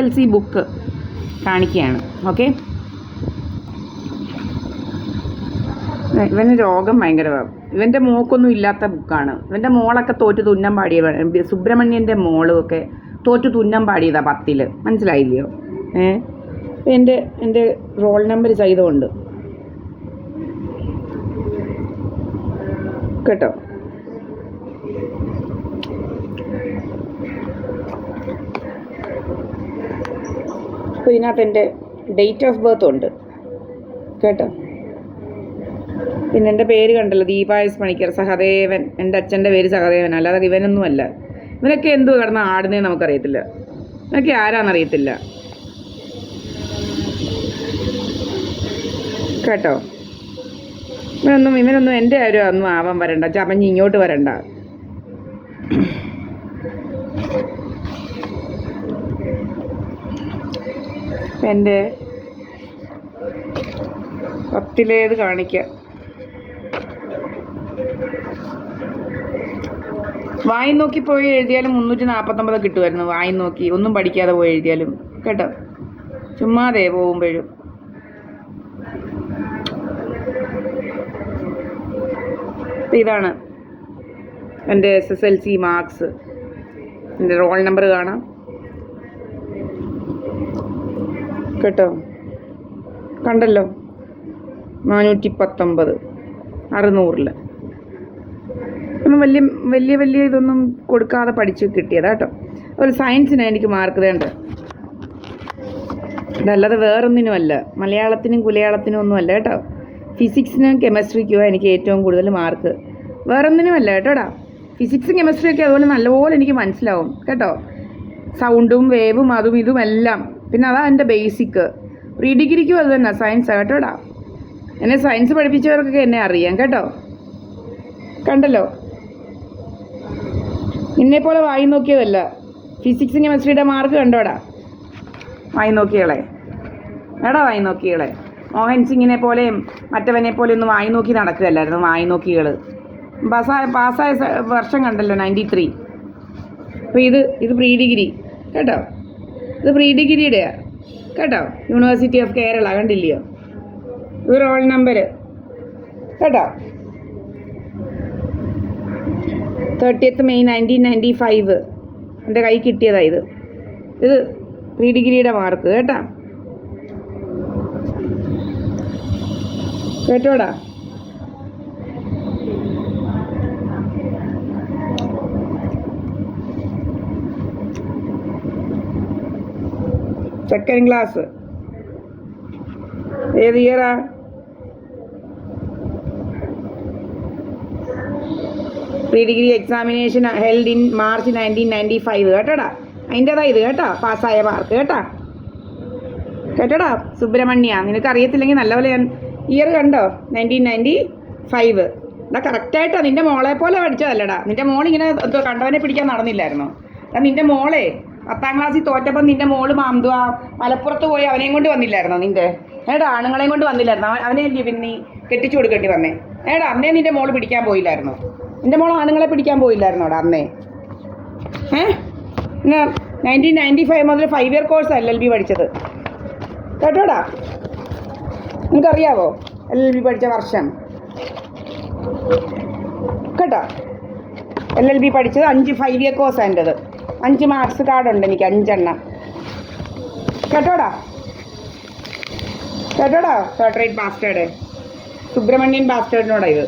SSLC book കാണിക്കുകയാണ്. Okay, ഇവന് രോഗം ഭയങ്കരമാണ്. ഇവൻ്റെ മോക്കൊന്നും ഇല്ലാത്ത ബുക്കാണ്. ഇവൻ്റെ മോളൊക്കെ തോറ്റ് തുന്നം പാടിയ സുബ്രഹ്മണ്യൻ്റെ മോളും ഒക്കെ തോറ്റ് തുന്നം പാടിയതാണ് 10ൽ. മനസ്സിലായില്ലയോ? എൻ്റെ റോൾ നമ്പർ ചെയ്തുകൊണ്ട് കേട്ടോ. അപ്പോൾ ഇതിനകത്ത് എൻ്റെ ഡേറ്റ് ഓഫ് ബർത്ത് ഉണ്ട് കേട്ടോ. പിന്നെ എൻ്റെ പേര് കണ്ടല്ലോ, ദീപായസ് പണിക്കർ, സഹദേവൻ. എൻ്റെ അച്ഛൻ്റെ പേര് സഹദേവൻ, അല്ലാതെ ഇവനൊന്നുമല്ല. ഇവനൊക്കെ എന്തോ കിടന്ന് ആടുന്നതെന്ന് നമുക്കറിയത്തില്ല. ഇവനൊക്കെ ആരാന്നറിയത്തില്ല കേട്ടോ. ഇവനൊന്നും എൻ്റെ ആരും ഒന്നും ആവാൻ വരണ്ട, ചമഞ്ഞ് ഇങ്ങോട്ട് വരണ്ട. എൻ്റെ 10ലേത് കാണിക്കാം. വായി നോക്കി പോയി എഴുതിയാലും 349 കിട്ടുമായിരുന്നു. വായി നോക്കി ഒന്നും പഠിക്കാതെ പോയി എഴുതിയാലും കേട്ടോ, ചുമ്മാതെ പോകുമ്പോഴും. ഇതാണ് എൻ്റെ SSLC മാർക്സ്. എൻ്റെ റോൾ നമ്പർ കാണാം കേട്ടോ. കണ്ടല്ലോ, 419 600. ഒന്നും വലിയ ഇതൊന്നും കൊടുക്കാതെ പഠിച്ച് കിട്ടിയതാ കേട്ടോ. അതുപോലെ സയൻസിനാണ് എനിക്ക് മാർക്ക് വേണ്ട, ഇതല്ലാതെ വേറൊന്നിനുമല്ല. മലയാളത്തിനും കുലയാളത്തിനും ഒന്നും അല്ല കേട്ടോ. ഫിസിക്സിനും കെമിസ്ട്രിക്കുമാണ് എനിക്ക് ഏറ്റവും കൂടുതൽ മാർക്ക്, വേറൊന്നിനുമല്ല കേട്ടോടാ. ഫിസിക്സും കെമിസ്ട്രിയൊക്കെ അതുപോലെ നല്ലപോലെ എനിക്ക് മനസ്സിലാവും കേട്ടോ. സൗണ്ടും വേവും അതും ഇതും എല്ലാം. പിന്നെ അതാണ് എൻ്റെ ബേസിക്ക്. പ്രീ ഡിഗ്രിക്കും അത് തന്നെ സയൻസാണ് കേട്ടോടാ. എന്നെ സയൻസ് പഠിപ്പിച്ചവർക്കൊക്കെ എന്നെ അറിയാം കേട്ടോ. കണ്ടല്ലോ, നിന്നെപ്പോലെ വായി നോക്കിയതല്ല. ഫിസിക്സും കെമിസ്ട്രിയുടെ മാർക്ക് കണ്ടോടാ. വായി നോക്കിയളെ വായി നോക്കിയളെ. മോഹൻ സിംഗിനെ പോലെയും മറ്റവനെ പോലെ ഒന്നും വായി നോക്കി നടക്കുകയല്ലായിരുന്നു വായി നോക്കികൾ. പാസ്സായ വർഷം കണ്ടല്ലോ 93. അപ്പോൾ ഇത് പ്രീ ഡിഗ്രി കേട്ടോ. ഇത് പ്രീ ഡിഗ്രിയുടെയാണ് കേട്ടോ. യൂണിവേഴ്സിറ്റി ഓഫ് കേരള കണ്ടില്ലയോ? ഇത് റോൾ നമ്പർ കേട്ടോ. 30th May 1995 എൻ്റെ കൈ കിട്ടിയതാണ് ഇത് പ്രീ ഡിഗ്രിയുടെ മാർക്ക് കേട്ടോ. കേട്ടോടാ. Second class. ഏത് ഇയറാ? Pre degree examination held in March 1995 കേട്ടോടാ. അതിൻ്റെതാ ഇത് കേട്ടോ, പാസ്സായ മാർക്ക് കേട്ടോടാ. സുബ്രഹ്മണ്യ, നിനക്ക് അറിയത്തില്ലെങ്കിൽ നല്ലപോലെ ഞാൻ ഇയർ കണ്ടോ, 1995. എടാ കറക്റ്റായിട്ടോ, നിൻ്റെ മോളെ പോലെ പഠിച്ചതല്ലടാ. നിൻ്റെ മോളിങ്ങനെ കണ്ടവനെ പിടിക്കാൻ നടന്നില്ലായിരുന്നോ? നിൻ്റെ മോളെ 10ാം ക്ലാസ്സിൽ തോറ്റപ്പം നിൻ്റെ മോള് മാന്തുക മലപ്പുറത്ത് പോയി അവനെയും കൊണ്ട് വന്നില്ലായിരുന്നോ? ആണുങ്ങളെയും കൊണ്ട് വന്നില്ലായിരുന്നോ? അവനെ പിന്നെ നീ കെട്ടിച്ചു കൊടുക്കേണ്ടി വന്നേ. അന്നേ നിൻ്റെ മോള് പിടിക്കാൻ പോയില്ലായിരുന്നോ? നിൻ്റെ മോൾ ആണുങ്ങളെ പിടിക്കാൻ പോയില്ലായിരുന്നോടാ അന്നേ? പിന്നെ 1995 മുതൽ 5 ഇയർ കോഴ്സ് LLB പഠിച്ചത് കേട്ടോടാ. നിനക്കറിയാവോ LLB പഠിച്ച വർഷം കേട്ടോ? LLB പഠിച്ചത് 5 ഇയർ കോഴ്സാണ് എൻ്റെത്. 5 മാർക്സ് കാർഡുണ്ട് എനിക്ക്, 5 എണ്ണം കേട്ടോടാ. തേർഡ് റേറ്റ് ബാസ്റ്റേഡ്, സുബ്രഹ്മണ്യൻ ബാസ്റ്റേഡിനോടാ ഇത്.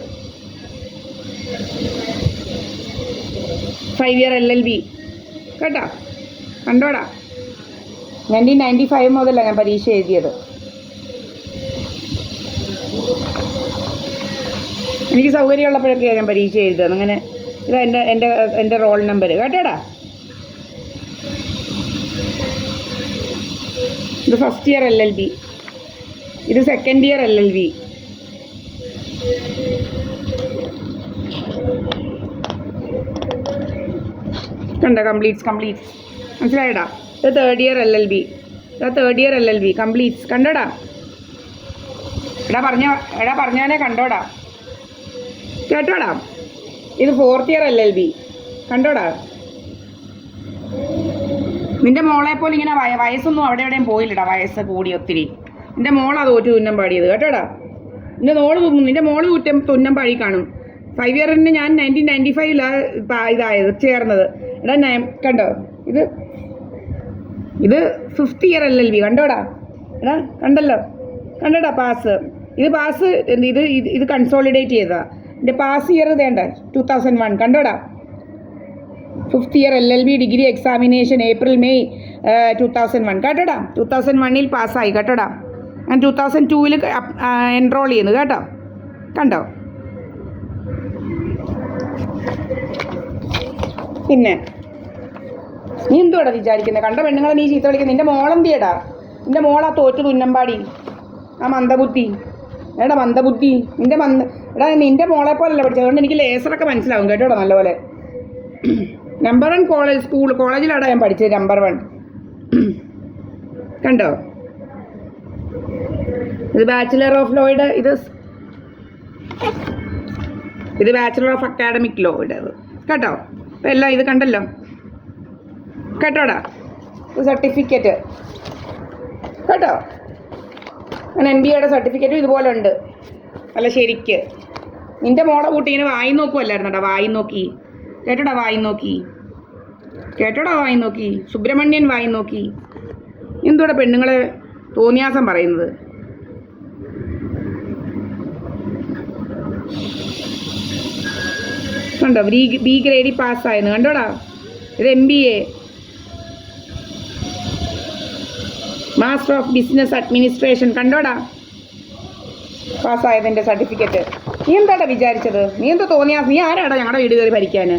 5 ഇയർ LLB കേട്ടോ. കണ്ടോടാ, 1995 മുതലാണ് ഞാൻ പരീക്ഷ എഴുതിയത്. എനിക്ക് സൗകര്യമുള്ളപ്പോഴൊക്കെയാണ് ഞാൻ പരീക്ഷ എഴുതുന്നത്. അങ്ങനെ ഇതാ എൻ്റെ റോൾ നമ്പർ കേട്ടോടാ. ഇത് ഫസ്റ്റ് ഇയർ LLB, ഇത് സെക്കൻഡ് ഇയർ LLB. കണ്ടോ, കംപ്ലീറ്റ്സ് മനസ്സിലായടാ. ഇത് തേർഡ് ഇയർ LLB, കംപ്ലീറ്റ്സ് കണ്ടോടാ. പറഞ്ഞാലേ കണ്ടോടാ കേട്ടോടാ. ഇത് 4th ഇയർ LLB കണ്ടോടാ. നിന്റെ മോളെ പോലെ ഇങ്ങനെ വയസ്സൊന്നും അവിടെ എവിടെയും പോയില്ലടാ, വയസ്സ് കൂടി ഒത്തിരി. നിന്റെ മോളാ തോറ്റു തുന്നം പാടിയത് കേട്ടോടാ. നിന്റെ മോള് തുന്നം പാടി കാണും. 5 ഇയറിന് ഞാൻ 1995 ഇതായത് ചേർന്നത്. എടാ കണ്ടോ, ഇത് 5th ഇയർ LLB കണ്ടോടാ. എടാ കണ്ടോടാ പാസ്. ഇത് പാസ്, ഇത് കൺസോളിഡേറ്റ് ചെയ്തതാ. എൻ്റെ പാസ് ഇയർ വേണ്ട 2001 കണ്ടോടാ. 5th year LLB degree examination April-May 2001 കേട്ടോടാ. 2001 പാസ്സായി കേട്ടോടാ. ഞാൻ 2002 എൻറോൾ ചെയ്യുന്നു കേട്ടോ. കണ്ടോ? പിന്നെ നീ എന്തുവാടാ വിചാരിക്കുന്നത്? കണ്ട പെണ്ണുങ്ങളെ നീ ചീത്ത വിളിക്കുന്നത്. നിന്റെ മോളെന്തിയടാ? നിന്റെ മോളാ തോറ്റു തുന്നമ്പാടി, ആ മന്ദബുദ്ധി. എടാ മന്ദബുദ്ധി, നിന്റെ മോളെ പോലല്ല പഠിച്ചത്. അതുകൊണ്ട് എനിക്ക് ലേസറൊക്കെ മനസ്സിലാവും കേട്ടോടാ നല്ലപോലെ. നമ്പർ 1 കോളേജിലാടാ ഞാൻ പഠിച്ചത്, നമ്പർ 1. കണ്ടോ? ഇത് ബാച്ചിലർ ഓഫ് ലോയുടെ, ഇത് ബാച്ചിലർ ഓഫ് അക്കാഡമിക് ലോയുടെ കേട്ടോ. അപ്പം എല്ലാം ഇത് കണ്ടല്ലോ കേട്ടോടാ. ഇത് സർട്ടിഫിക്കറ്റ് കേട്ടോ. അങ്ങനെ MBAയുടെ സർട്ടിഫിക്കറ്റും ഇതുപോലെ ഉണ്ട് അല്ല ശരിക്ക്. നിന്റെ മോളെ കൂട്ടി ഇങ്ങനെ വായി നോക്കുമല്ലായിരുന്നോടാ, വായി നോക്കി കേട്ടോടാ, വായി നോക്കി സുബ്രഹ്മണ്യൻ വായി നോക്കി. എന്തോടെ പെണ്ണുങ്ങളെ തോന്നിയാസം പറയുന്നത്? കണ്ടോ, B ഗ്രേഡിൽ പാസ്സായെന്ന് കണ്ടോടാ. ഇത് MBA master of business administration കണ്ടോടാ, പാസ്സായതിൻ്റെ സർട്ടിഫിക്കറ്റ്. നീ എന്താടാ വിചാരിച്ചത്? നീ എന്താ തോന്നിയാ? നീ ആരാടാ ഞങ്ങളുടെ വീട് കയറി ഭരിക്കാൻ?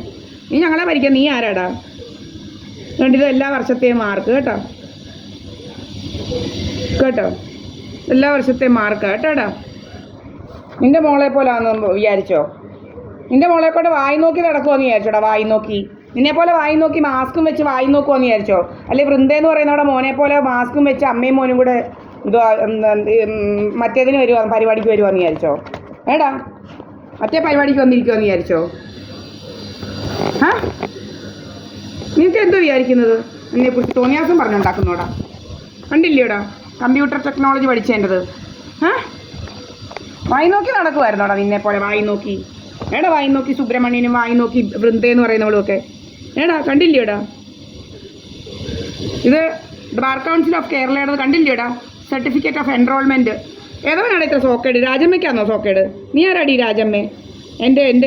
നീ ഞങ്ങളെ ഭരിക്കാൻ നീ ആരാടാ? കണ്ടിത് എല്ലാ വർഷത്തെയും മാർക്ക് കേട്ടോ, എല്ലാ വർഷത്തെയും മാർക്ക് കേട്ടോടാ. നിന്റെ മോളെ പോലാന്ന് വിചാരിച്ചോ? നിന്റെ മോളെ കൊണ്ട് വായി നോക്കി നടക്കുമെന്ന് വിചാരിച്ചോടാ? വായി നോക്കി നിന്നെപ്പോലെ വായി നോക്കി മാസ്കും വെച്ച് വായി നോക്കുമെന്ന് വിചാരിച്ചോ? അല്ലെ വൃന്ദയെന്ന് പറയുന്നവിടെ മോനെ പോലെ മാസ്കും വെച്ച് അമ്മയും മോനും കൂടെ മറ്റേതിന് പരിപാടിക്ക് വരുവാന്ന് വിചാരിച്ചോ? ഏടാ മറ്റേ പരിപാടിക്ക് വന്നിരിക്കുമെന്ന് വിചാരിച്ചോ? നിനക്ക് എന്തോ വിചാരിക്കുന്നത്? എന്നെക്കുറിച്ച് തോന്നിയാസം പറഞ്ഞുണ്ടാക്കുന്നോടാ. കണ്ടില്ലേടാ കമ്പ്യൂട്ടർ ടെക്നോളജി പഠിച്ചേണ്ടത്? വായി നോക്കി നടക്കുമായിരുന്നോടാ നിന്നെപ്പോലെ വായി നോക്കി? ഏടാ വായി നോക്കി സുബ്രഹ്മണ്യനും വായി നോക്കി വൃന്ദയെന്ന് പറയുന്നവളുമൊക്കെ ഏടാ കണ്ടില്ലേടാ? ഇത് ബാർ കൗൺസിൽ ഓഫ് കേരളയുടെ കണ്ടില്ലേടാ? Certificate of enrolment. ഏതവനാണ് ഇത്ര സോക്കേട്? രാജമ്മയ്ക്കാണോ സോക്കേട്? നീ ആരാടി രാജമ്മേ?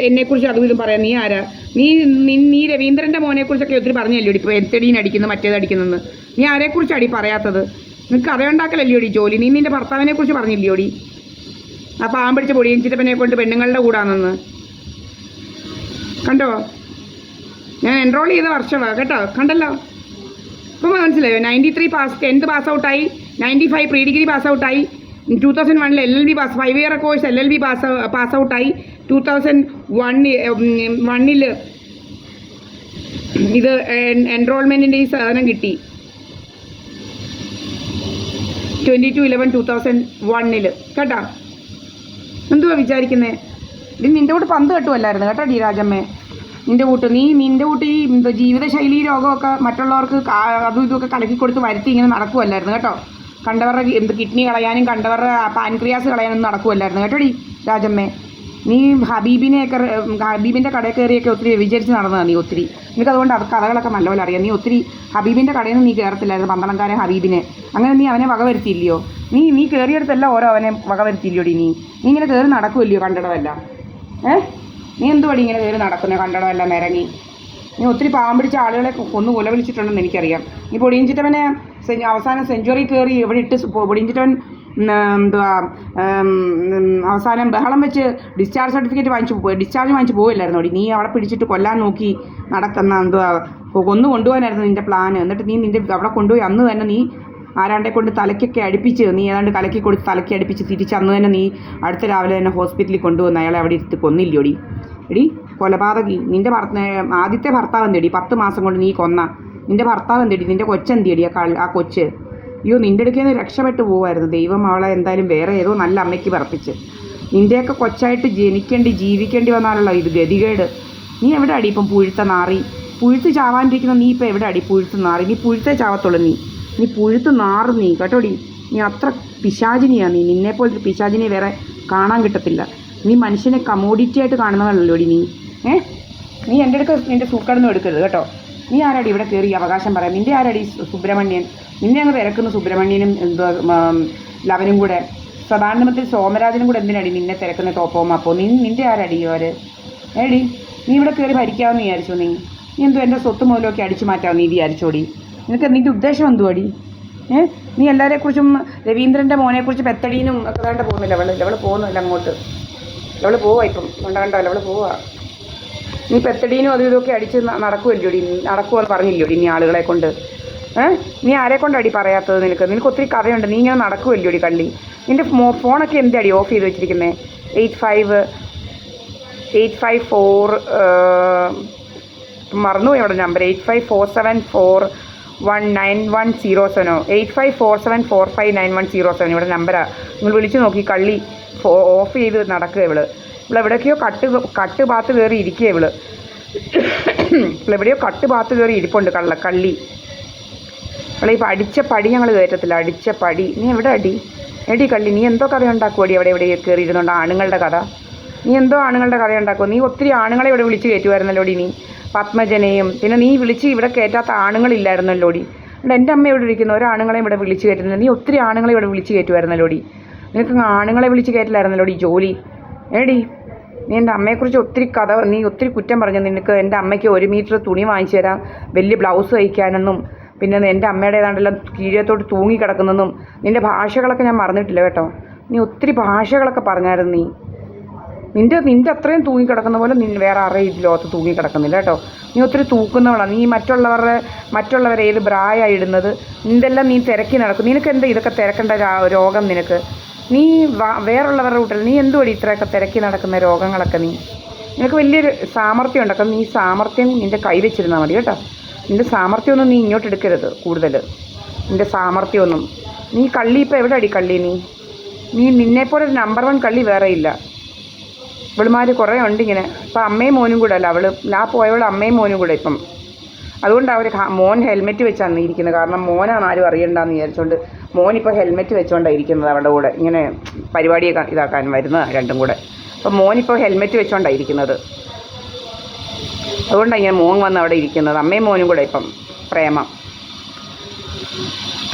എന്നെക്കുറിച്ച് അതും ഇതും പറയാം. നീ ആരാ? നീ രവീന്ദ്രൻ്റെ മോനെക്കുറിച്ചൊക്കെ ഒത്തിരി പറഞ്ഞല്ലോടി, ഇപ്പോൾ എത്തടീന് അടിക്കുന്നു മറ്റേത് അടിക്കുന്നെന്ന്. നീ ആരെക്കുറിച്ചാടി പറയാത്തത്? നിനക്ക് കഥയുണ്ടാക്കലല്ലോടി ജോലി. നീ നിൻ്റെ ഭർത്താവിനെക്കുറിച്ച് പറഞ്ഞില്ലോടി? ആ പാമ്പിടിച്ച പൊടിയും ചിറ്റപ്പനെ കൊണ്ട് പെണ്ണുങ്ങളുടെ കൂടാണെന്ന് കണ്ടോ? ഞാൻ എൻറോൾ ചെയ്ത വർഷമാണ് കേട്ടോ, കണ്ടല്ലോ. ഇപ്പോൾ മനസ്സിലായോ? 93 10th പാസ് ഔട്ടായി, 95 പ്രീ ഡിഗ്രി പാസ് ഔട്ടായി, 2001 LLB 5 year course LLB pass ഔട്ടായി, 2001 ഇത് എൻറോൾമെൻറ്റിൻ്റെ ഈ സാധനം കിട്ടി 22/11/2001 കേട്ടോ. എന്തുവാ വിചാരിക്കുന്നേ? ഇത് നിൻ്റെ കൂട്ട് പന്ത് കെട്ടുമല്ലായിരുന്നു കേട്ടോ ഡി രാജമ്മേ. നിൻ്റെ കൂട്ട് ഈ ജീവിതശൈലി രോഗമൊക്കെ മറ്റുള്ളവർക്ക് അതും ഇതുമൊക്കെ കലക്കി കൊടുത്ത് വരുത്തി ഇങ്ങനെ നടക്കുമല്ലായിരുന്നു കേട്ടോ. കണ്ടവരുടെ കിഡ്നി കളയാനും കണ്ടവരുടെ പാൻക്രിയാസ് കളയാനൊന്നും നടക്കുമല്ലായിരുന്നു കേട്ടോ ഡി രാജമ്മേ. നീ ഹബീബിൻ്റെ കടയിൽ കയറിയൊക്കെ ഒത്തിരി വിചാരിച്ച് നടന്നതാണ് നീ ഒത്തിരി. നിനക്കതുകൊണ്ട് കഥകളൊക്കെ നല്ലപോലെ അറിയാം. നീ ഒത്തിരി ഹബീബിൻ്റെ കടയിൽ നിന്ന് നീ കയറത്തില്ലായിരുന്നു, പന്തളംകാരൻ ഹബീബിനെ. അങ്ങനെ നീ അവനെ വകവരുത്തിയില്ലയോ? നീ കയറിയെടുത്തെല്ലാം ഓരോ അവനെ വകവരുത്തിയില്ലോടി? നീ ഇങ്ങനെ കയറി നടക്കുമല്ലയോ കണ്ടടമെല്ലാം? നീ എന്തുവാടി ഇങ്ങനെ കയറി നടക്കുന്നത് കണ്ടടമെല്ലാം ഇറങ്ങി? നീ ഒത്തിരി പാവം പിടിച്ച ആളുകളെ കൊന്നു കൊല വിളിച്ചിട്ടുണ്ടെന്ന് എനിക്കറിയാം. നീ പൊടിയഞ്ചിട്ടവനെ അവസാനം സെഞ്ചുറി കയറി ഇവിടെ ഇട്ട് പൊടിയഞ്ചിട്ടവൻ അവസാനം ബഹളം വെച്ച് ഡിസ്ചാർജ് സർട്ടിഫിക്കറ്റ് ഡിസ്ചാർജ് വാങ്ങിച്ച് പോവില്ലായിരുന്നോ? നീ അവിടെ പിടിച്ചിട്ട് കൊല്ലാൻ നോക്കി നടക്കുന്ന കൊണ്ടുപോകാനായിരുന്നു നിൻ്റെ പ്ലാൻ. എന്നിട്ട് നീ അവിടെ കൊണ്ടുപോയി അന്ന് തന്നെ നീ ആരാണ്ടെ കൊണ്ട് തലയ്ക്കൊക്കെ അടുപ്പിച്ച് നീ ഏതാണ്ട് കലക്കി കൊടുത്ത് തലയ്ക്ക് അടുപ്പിച്ച് തിരിച്ച് അന്ന് തന്നെ നീ അടുത്ത രാവിലെ തന്നെ ഹോസ്പിറ്റലിൽ കൊണ്ടുവന്ന് അയാളെ അവിടെ ഇരുത്തി കൊന്നില്ലോടി? എടി കൊലപാതകി, നിൻ്റെ ആദ്യത്തെ ഭർത്താവ് എന്തെടി 10 മാസം കൊണ്ട് നീ കൊന്ന നിൻ്റെ ഭർത്താവ് എന്തെടി? നിൻ്റെ കൊച്ചെന്തിയടി? ആ കൊച്ച് അയ്യോ നിൻ്റെ അടുക്കൽ നിന്ന് രക്ഷപ്പെട്ടു പോകുമായിരുന്നു. ദൈവം അവളെ എന്തായാലും വേറെ ഏതോ നല്ല അമ്മയ്ക്ക് പറപ്പിച്ച്. നിൻ്റെയൊക്കെ കൊച്ചായിട്ട് ജീവിക്കേണ്ടി വന്നാലുള്ള ഇത് ഗതികേട്. നീ എവിടെ അടി ഇപ്പം പുഴുത്ത നാറി? പുഴുത്ത് ചാവാണ്ടിരിക്കുന്ന നീ ഇപ്പോൾ എവിടെ അടി പുഴുത്ത് നാറി? നീ പുഴുത്തേ ചാവത്തുള്ളൂ. നീ പുഴുത്ത് നാറ് നീ കേട്ടോടി. നീ അത്ര പിശാചിനിയാണ് നീ. നിന്നെപ്പോലൊരു പിശാചിനെ വേറെ കാണാൻ കിട്ടത്തില്ല. നീ മനുഷ്യനെ കമോഡിറ്റി ആയിട്ട് കാണുന്നതല്ലോടി നീ. നീ എൻ്റെ അടുക്ക് നിൻ്റെ സൂക്കടൊന്നും എടുക്കരുത് കേട്ടോ. നീ ആരാടി ഇവിടെ കയറി അവകാശം പറയാം? നിൻ്റെ ആരാടി സുബ്രഹ്മണ്യൻ? നിന്നെ അങ്ങ് തിരക്കുന്നു സുബ്രഹ്മണ്യനും ലവനും കൂടെ. സദാനന്ദമത്തിൽ സോമരാജനും കൂടെ എന്തിനടി നിന്നെ തിരക്കുന്ന തോപ്പവും അപ്പോൾ നിൻ്റെ ആരടി അവർ? ഏടി നീ ഇവിടെ കയറി ഭരിക്കാമെന്ന് വിചാരിച്ചോ? നീ എന്തോ എൻ്റെ സ്വത്ത് മുതലൊക്കെ അടിച്ചു മാറ്റാമെന്ന് നീ വിചാരിച്ചോടി? നിൻ്റെ ഉദ്ദേശം എന്തുവാടി? നീ എല്ലാവരെക്കുറിച്ചും രവീന്ദ്രൻ്റെ മോനെക്കുറിച്ച് പെത്തടീനും ഒക്കെ വേണ്ട പോകുന്നില്ല. അവൾ പോകുന്നില്ല അങ്ങോട്ട്. അവൾ പോവാ ഇപ്പം കണ്ടല്ലോ. അവൾ പോവാ. നീ പെത്തടീനും അതും ഇതൊക്കെ അടിച്ച് നടക്കുമല്ലോടി. നടക്കുമെന്ന് പറഞ്ഞില്ലോടി നീ ആളുകളെ കൊണ്ട്. നീ ആരെ കൊണ്ടടി പറയാത്തത്? നിനക്ക് ഒത്തിരി കഥയുണ്ട്. നീ ഇങ്ങനെ നടക്കുമല്ലോടി കള്ളി. നിൻ്റെ ഫോണൊക്കെ എന്താടി ഓഫ് ചെയ്ത് വെച്ചിരിക്കുന്നത്? 8554 മറന്നുപോയി അവിടെ നമ്പർ. 8547419107 8547459107 ഇവിടെ നമ്പറാണ്. നിങ്ങൾ വിളിച്ച് നോക്കി. കള്ളി ഓഫ് ചെയ്ത് നടക്കുക ഇവളെവിടേക്കോ കട്ട് ഭാഗത്ത് കയറി ഇരിക്കുക ഇവളെവിടെയോ കട്ട് ഭാഗത്ത് കയറി ഇരിപ്പുണ്ട് കള്ളി. ഇപ്പോൾ അടിച്ച പടി ഞങ്ങൾ കയറ്റത്തില്ല. അടിച്ച പടി. നീ എവിടെ എടി കള്ളി? നീ എന്തോ കഥ ഉണ്ടാക്കുമടി അവിടെ കയറി ഇരുന്നുണ്ട്? ആണുങ്ങളുടെ കഥ. നീ എന്തോ ആണുങ്ങളുടെ കഥ ഉണ്ടാക്കുമോ? നീ ഒത്തിരി ആണുങ്ങളെ ഇവിടെ വിളിച്ച് കയറ്റുമായിരുന്നല്ലോടി നീ. പത്മജനെയും പിന്നെ നീ വിളിച്ച് ഇവിടെ കയറ്റാത്ത ആണുങ്ങളില്ലായിരുന്നല്ലോടി. അതുകൊണ്ട് എൻ്റെ അമ്മ ഇവിടെ ഇരിക്കുന്ന ഒരാണുങ്ങളെയും ഇവിടെ വിളിച്ച് കയറ്റുന്നില്ല. നീ ഒത്തിരി ആണുങ്ങളെ ഇവിടെ വിളിച്ച് കയറ്റുമായിരുന്നല്ലോടി. നിനക്ക് ആണുങ്ങളെ വിളിച്ച് കയറ്റില്ലായിരുന്നല്ലോടി ജോലി. നീ എൻ്റെ അമ്മയെക്കുറിച്ച് ഒത്തിരി കഥ നീ ഒത്തിരി കുറ്റം പറഞ്ഞു. നിനക്ക് എൻ്റെ അമ്മയ്ക്ക് 1 മീറ്റർ തുണി വാങ്ങിച്ചു തരാം, വലിയ ബ്ലൗസ് തയ്ക്കാനെന്നും പിന്നെ എൻ്റെ അമ്മയുടെ ഏതാണ്ടെല്ലാം കീഴത്തോട്ട് തൂങ്ങിക്കിടക്കുന്നതെന്നും നിൻ്റെ ഭാഷകളൊക്കെ ഞാൻ മറന്നിട്ടില്ല കേട്ടോ. നീ ഒത്തിരി ഭാഷകളൊക്കെ പറഞ്ഞായിരുന്നു. നിൻ്റെ അത്രയും തൂങ്ങിക്കിടക്കുന്ന പോലെ വേറെ ആരെയും ഈ ലോകത്ത് തൂങ്ങിക്കിടക്കുന്നില്ല കേട്ടോ. നീ ഒത്തിരി തൂക്കുന്നവളാണ്. നീ മറ്റുള്ളവരെ ഏത് ബ്രായാണ് ഇടുന്നത്? നിൻ്റെല്ലാം നീ തിരക്കി നടക്കും. നിനക്ക് എന്താ ഇതൊക്കെ തിരക്കേണ്ട രോഗം? നിനക്ക് നീ വേറുള്ളവരുടെ കൂട്ടൽ നീ എന്തുവടി ഇത്രയൊക്കെ തിരക്കി നടക്കുന്ന രോഗങ്ങളൊക്കെ? നിനക്ക് വലിയൊരു സാമർത്ഥ്യം ഉണ്ടാക്കാം. നീ സാമർത്ഥ്യം നിൻ്റെ കൈ വെച്ചിരുന്നാൽ മതി കേട്ടോ. നിൻ്റെ സാമർത്ഥ്യമൊന്നും നീ ഇങ്ങോട്ട് എടുക്കരുത് കൂടുതൽ. നിൻ്റെ സാമർത്ഥ്യമൊന്നും. നീ കള്ളി ഇപ്പോൾ എവിടെ കള്ളി? നീ നിന്നെപ്പോലെ ഒരു നമ്പർ 1 കള്ളി വേറെ ഇല്ല. ഇവളുമാർ കുറേ ഉണ്ട് ഇങ്ങനെ. ഇപ്പം അമ്മയും മോനും കൂടെ അല്ല ഞാൻ പോയവൾ അമ്മയും മോനും കൂടെ ഇപ്പം. അതുകൊണ്ട് അവർ മോൻ ഹെൽമെറ്റ് വെച്ചാണ് ഇരിക്കുന്നത്. കാരണം മോനാണ് ആരും അറിയണ്ടെന്ന് വിചാരിച്ചുകൊണ്ട് മോനിപ്പോൾ ഹെൽമെറ്റ് വെച്ചുകൊണ്ടാണ് ഇരിക്കുന്നത് അവരുടെ കൂടെ. ഇങ്ങനെ പരിപാടിയൊക്കെ ഇതാക്കാൻ വരുന്നത് രണ്ടും കൂടെ. അപ്പം മോനിപ്പോൾ ഹെൽമെറ്റ് വെച്ചുകൊണ്ടാണ് ഇരിക്കുന്നത്. അതുകൊണ്ടാണ് ഇങ്ങനെ മോൻ വന്ന് അവിടെ ഇരിക്കുന്നത്. അമ്മയും മോനും കൂടെ ഇപ്പം പ്രേമം.